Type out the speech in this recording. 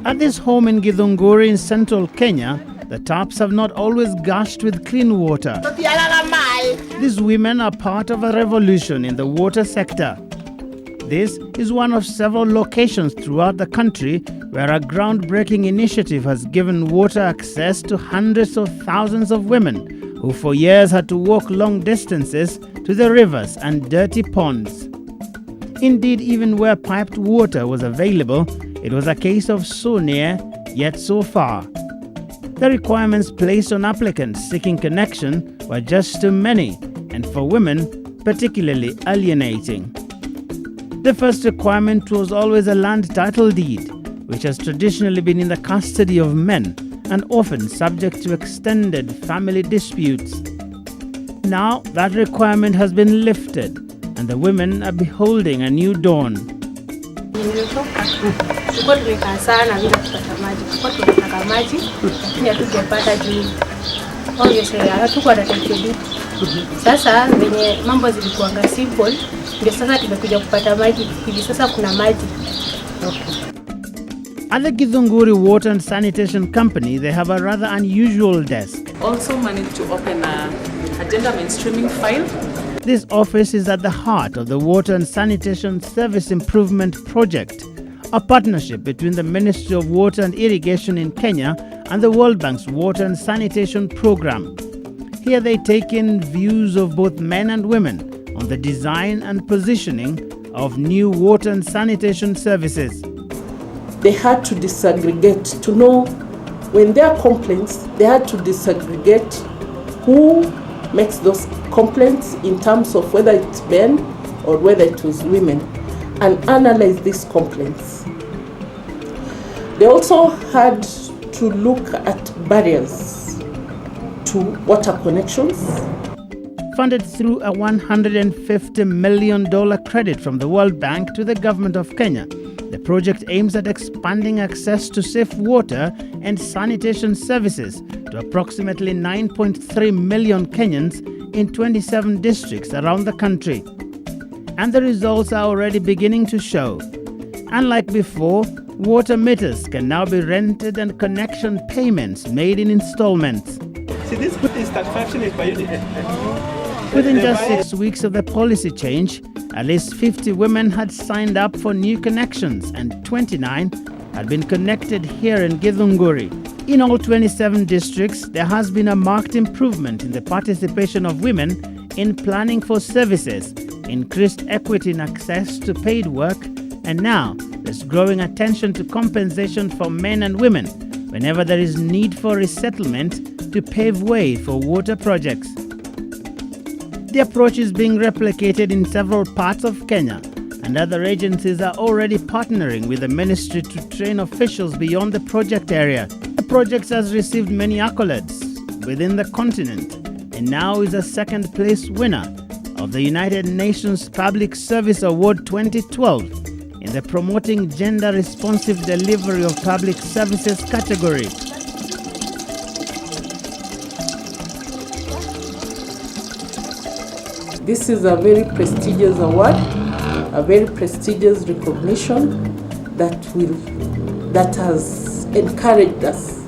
At this home in Githunguri in central Kenya, the taps have not always gushed with clean water. These women are part of a revolution in the water sector. This is one of several locations throughout the country where a groundbreaking initiative has given water access to hundreds of thousands of women who for years had to walk long distances to the rivers and dirty ponds. Indeed, even where piped water was available, it was a case of so near, yet so far. The requirements placed on applicants seeking connection were just too many, and for women, particularly alienating. The first requirement was always a land title deed, which has traditionally been in the custody of men and often subject to extended family disputes. Now that requirement has been lifted, and the women are beholding a new dawn. Sasa venye mambo zilikuanga simple ndio sasa tumekuja kupata maji hivi sasa kuna maji. At the Githunguri Water and Sanitation Company, they have a rather unusual desk. Also managed to open a gender mainstreaming file. This office is at the heart of the Water and Sanitation Service Improvement Project, a partnership between the Ministry of Water and Irrigation in Kenya and the World Bank's Water and Sanitation Program. Here they take in views of both men and women on the design and positioning of new water and sanitation services. They had to disaggregate to know when there are complaints, they had to disaggregate who makes those complaints in terms of whether it's men or whether it was women, and analyze these complaints. They also had to look at barriers to water connections. Funded through a $150 million credit from the World Bank to the government of Kenya, the project aims at expanding access to safe water and sanitation services to approximately 9.3 million Kenyans in 27 districts around the country. And the results are already beginning to show. Unlike before, water meters can now be rented and connection payments made in installments. See, this is 35 shillings per unit. Within just 6 weeks of the policy change, at least 50 women had signed up for new connections and 29 had been connected here in Githunguri. In all 27 districts, there has been a marked improvement in the participation of women in planning for services, increased equity in access to paid work, and now there's growing attention to compensation for men and women whenever there is need for resettlement to pave way for water projects. The approach is being replicated in several parts of Kenya, and other agencies are already partnering with the ministry to train officials beyond the project area. The project has received many accolades within the continent and now is a second place winner of the United Nations Public Service Award 2012 in the Promoting Gender Responsive Delivery of Public Services category. This is a very prestigious award, a very prestigious recognition that has encouraged us